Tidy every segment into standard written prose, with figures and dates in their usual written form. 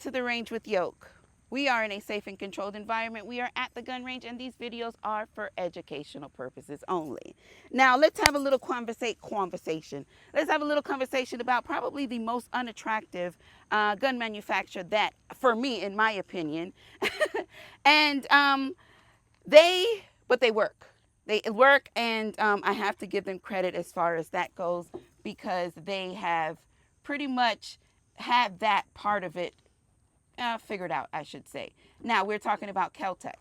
to the range with Yoke. We are in a safe and controlled environment. We are at the gun range, and these videos are for educational purposes only. Now, let's have a little conversation. Let's have a little conversation about probably the most unattractive gun manufacturer that, for me, in my opinion, and but they work. They work, and I have to give them credit as far as that goes because they have pretty much had that part of it figured out, I should say. Now we're talking about Kel-Tec.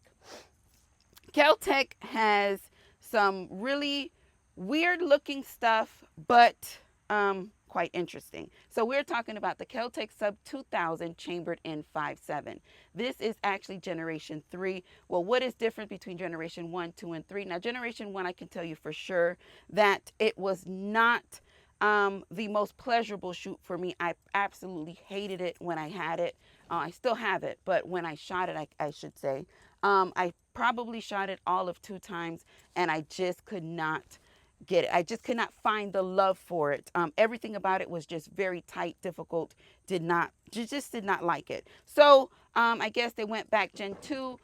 Kel-Tec has some really weird looking stuff, but quite interesting. So we're talking about the Kel-Tec Sub2000 chambered in 5.7. This is actually generation 3. Well, what is different between generation 1, 2, and 3? Now, generation 1, I can tell you for sure that it was not the most pleasurable shoot for me. I absolutely hated it when I had it. I still have it, but when I shot it, I should say, I probably shot it all of 2 times, and I just could not get it. I just could not find the love for it. Everything about it was just very tight, difficult. Just did not like it. So I guess they went back Gen 2,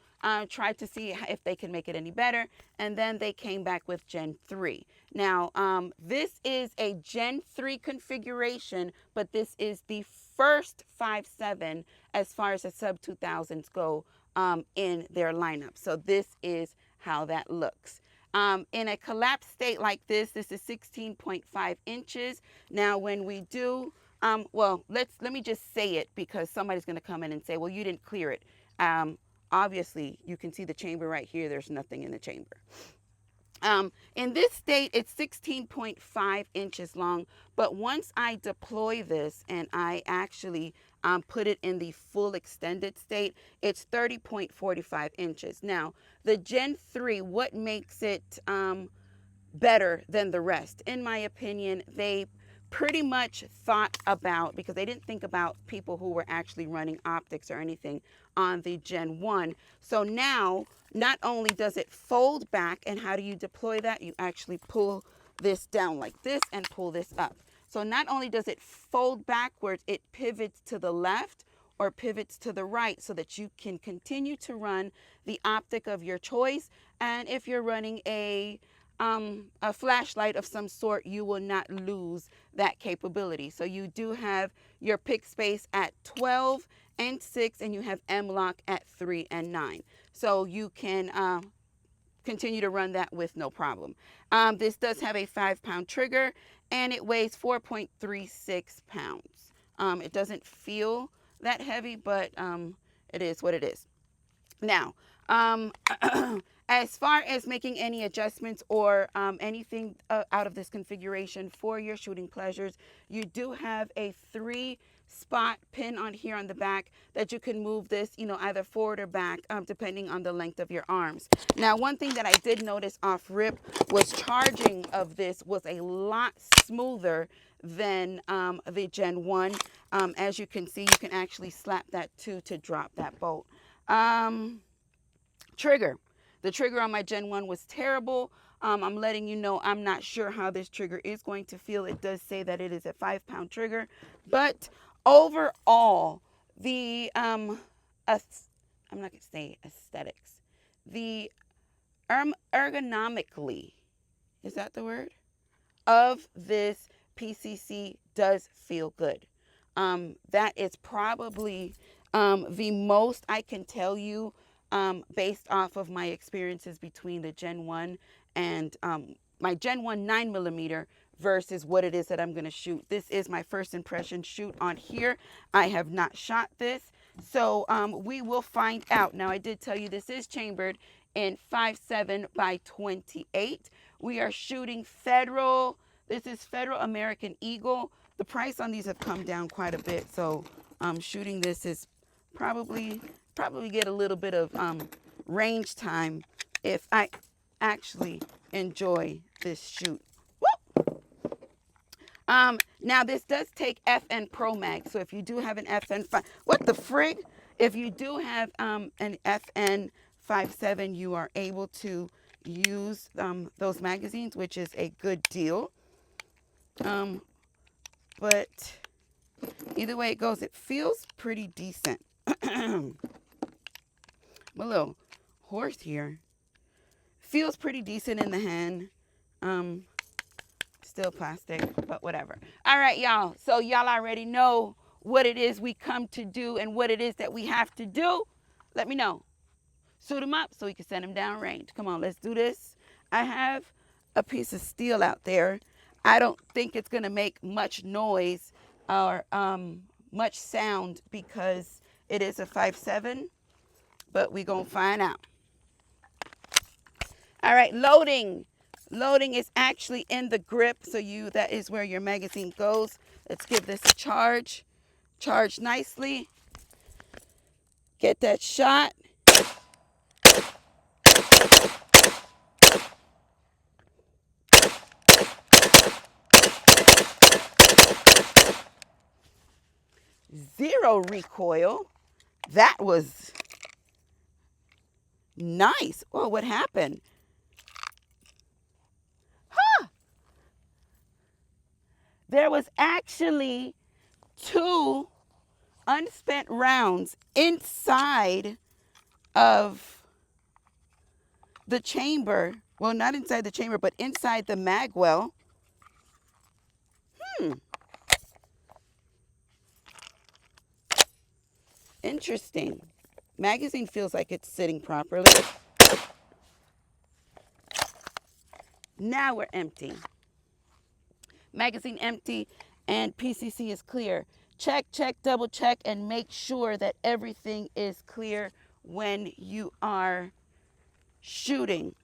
tried to see if they can make it any better, and then they came back with Gen 3. Now, this is a Gen 3 configuration, but this is the first 5.7 as far as the Sub2000s go in their lineup. So this is how that looks. In a collapsed state like this is 16.5 inches. Now, when we do, well, let me just say it because somebody's going to come in and say, well, you didn't clear it. Obviously, you can see the chamber right here. There's nothing in the chamber. In this state, it's 16.5 inches long, but once I deploy this and I actually put it in the full extended state, it's 30.45 inches. Now, the Gen 3, what makes it better than the rest? In my opinion, they pretty much thought about, because they didn't think about people who were actually running optics or anything on the Gen 1. So now, not only does it fold back, and how do you deploy that? You actually pull this down like this and pull this up. So not only does it fold backwards, it pivots to the left or pivots to the right so that you can continue to run the optic of your choice. And if you're running a flashlight of some sort, you will not lose that capability. So you do have your pick space at 12 and 6, and you have M-lock at 3 and 9. So you can continue to run that with no problem. This does have a 5-pound trigger, and it weighs 4.36 pounds. It doesn't feel that heavy, but it is what it is. Now, as far as making any adjustments or anything out of this configuration for your shooting pleasures, you do have a 3-spot pin on here on the back that you can move this, either forward or back, depending on the length of your arms. Now, one thing that I did notice off rip was charging of this was a lot smoother than the Gen 1. As you can see, you can actually slap that too to drop that bolt. Trigger. The trigger on my Gen 1 was terrible. I'm letting you know I'm not sure how this trigger is going to feel. It does say that it is a 5-pound trigger. But overall, the, I'm not going to say aesthetics, the ergonomically, is that the word? Of this PCC does feel good. That is probably the most I can tell you based off of my experiences between the Gen 1 and my Gen 1 9mm versus what it is that I'm going to shoot. This is my first impression shoot on here. I have not shot this, so we will find out. Now, I did tell you this is chambered in 5.7 by 28. We are shooting Federal. This is Federal American Eagle. The price on these have come down quite a bit, so shooting this is probably get a little bit of range time if I actually enjoy this shoot. Now this does take FN Pro Mag, so if you do have an FN 5, what the frig? If you do have an FN 5.7, you are able to use those magazines, which is a good deal. But either way it goes, it feels pretty decent. I'm a little hoarse here. Feels pretty decent in the hand. Still plastic, but whatever. All right, y'all. So y'all already know what it is we come to do and what it is that we have to do. Let me know. Suit them up so we can send them down range. Come on, let's do this. I have a piece of steel out there. I don't think it's going to make much noise or much sound because it is a 5.7, but we're going to find out. All right, loading. Loading is actually in the grip, so that is where your magazine goes. Let's give this a charge. Charge nicely. Get that shot. Zero recoil. That was nice. Oh, what happened? Huh. There was actually 2 unspent rounds inside of the chamber. Well, not inside the chamber, but inside the magwell. Interesting. Magazine feels like it's sitting properly. Now we're empty. Magazine empty and PCC is clear. Check, check, double check, and make sure that everything is clear when you are shooting.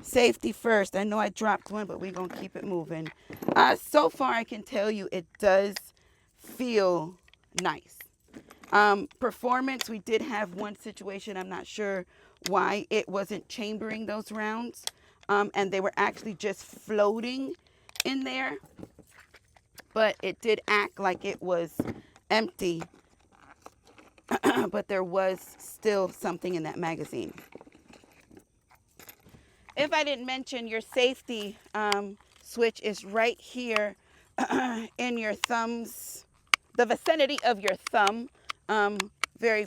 Safety first. I know I dropped one, but we're going to keep it moving. So far, I can tell you it does feel nice. Performance, we did have one situation. I'm not sure why it wasn't chambering those rounds. And they were actually just floating in there. But it did act like it was empty. But there was still something in that magazine. If I didn't mention, your safety switch is right here in your thumbs, the vicinity of your thumb. Very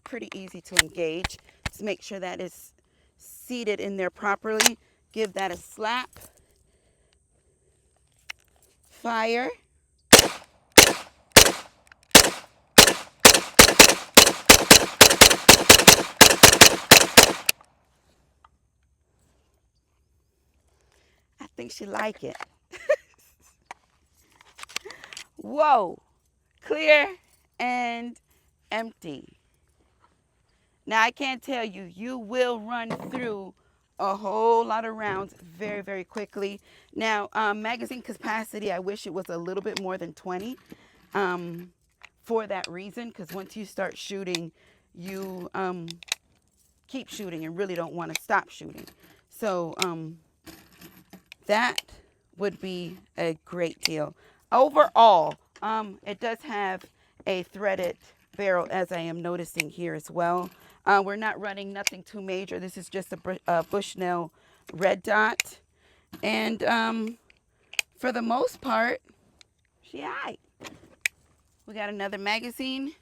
pretty easy to engage. Just make sure that is seated in there properly. Give that a slap. Fire. I think she like it. Whoa. Clear and empty. Now, I can't tell you, you will run through a whole lot of rounds very, very quickly. Now, magazine capacity, I wish it was a little bit more than 20 for that reason, because once you start shooting, you keep shooting and really don't want to stop shooting. So that would be a great deal. Overall, it does have a threaded barrel, as I am noticing here as well. We're not running nothing too major. This is just a Bushnell red dot. And for the most part, she all right. We got another magazine.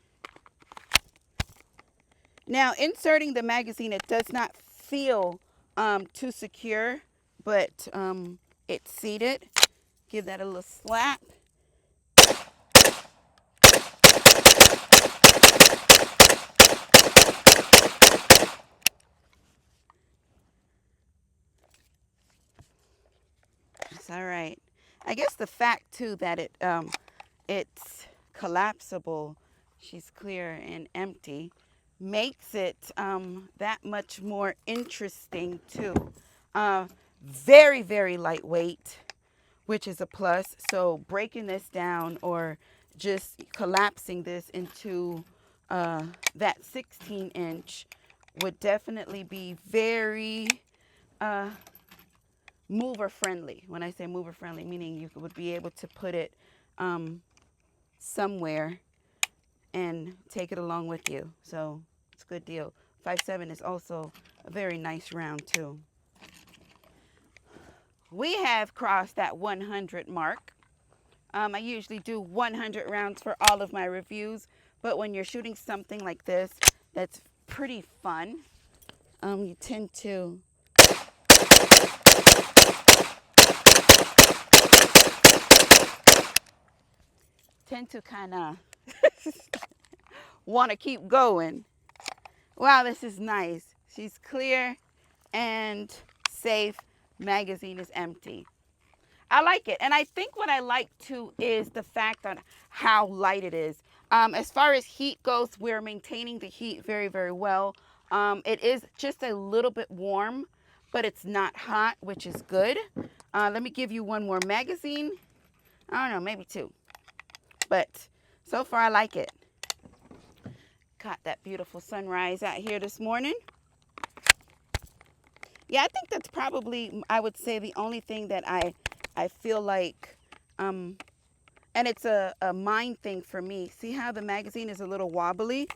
Now, inserting the magazine, it does not feel too secure, but it's seated. Give that a little slap. It's all right. I guess the fact too that it's collapsible, she's clear and empty, makes it that much more interesting too. Very, very lightweight, which is a plus. So breaking this down or just collapsing this into that 16-inch would definitely be very mover friendly. When I say mover friendly, meaning you would be able to put it somewhere and take it along with you. So it's a good deal. 5.7 is also a very nice round too. We have crossed that 100 mark. I usually do 100 rounds for all of my reviews, But when you're shooting something like this, that's pretty fun, you tend to kind of want to keep going. Wow, this is nice. She's clear and safe. Magazine is empty. I like it. And I think what I like too is the fact on how light it is. As far as heat goes, we're maintaining the heat very, very well. It is just a little bit warm, but it's not hot, which is good. Let me give you one more magazine. I don't know, maybe two. But so far I like it. Got that beautiful sunrise out here this morning. Yeah, I think that's probably, I would say, the only thing that I feel like, and it's a mind thing for me. See how the magazine is a little wobbly?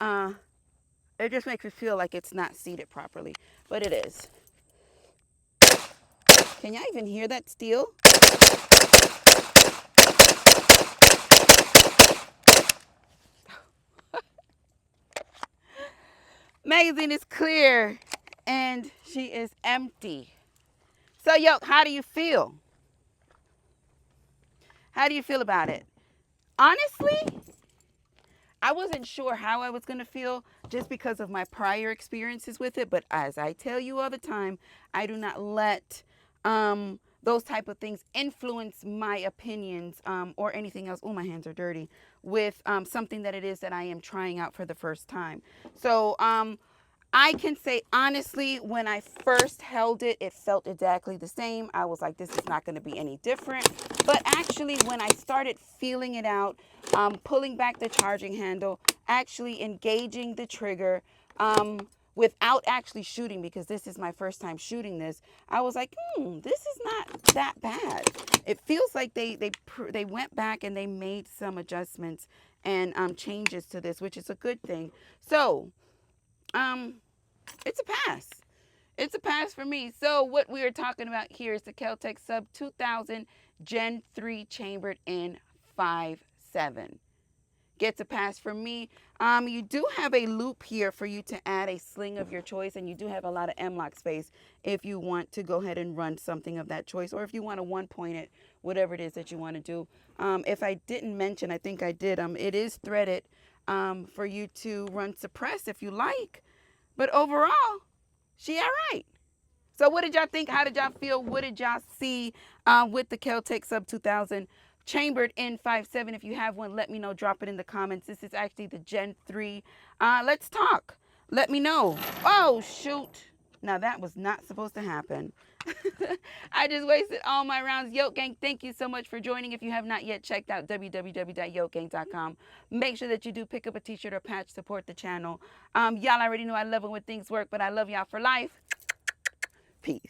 It just makes me feel like it's not seated properly, but it is. Can y'all even hear that steel? Magazine is clear and she is empty. So, Yoke, how do you feel? How do you feel about it? Honestly, I wasn't sure how I was going to feel just because of my prior experiences with it. But as I tell you all the time, I do not let those type of things influence my opinions or anything else. Oh, my hands are dirty with something that it is that I am trying out for the first time. So I can say honestly, when I first held it, it felt exactly the same. I was like, this is not going to be any different. But actually, when I started feeling it out, pulling back the charging handle, actually engaging the trigger without actually shooting, because this is my first time shooting this, I was like, this is not that bad. It feels like they went back and they made some adjustments and changes to this, which is a good thing. So, it's a pass. It's a pass for me. So what we are talking about here is the Kel-Tec Sub2000 Gen 3 chambered in 5.7. Gets a pass from me. You do have a loop here for you to add a sling of your choice, and you do have a lot of M-lock space if you want to go ahead and run something of that choice, or if you want to one-point it, whatever it is that you want to do. If I didn't mention, I think I did, it is threaded for you to run suppress if you like. But overall, she all right. So what did y'all think? How did y'all feel? What did y'all see with the Kel-Tec Sub2000 chambered in 5.7? If you have one, let me know. Drop it in the comments. This is actually the Gen 3. Let's talk. Let me know. Oh, shoot. Now, that was not supposed to happen. I just wasted all my rounds. Yoke Gang, thank you so much for joining. If you have not yet checked out www.yokegang.com, make sure that you do pick up a t-shirt or patch, support the channel. Y'all already know I love it when things work, but I love y'all for life. Peace.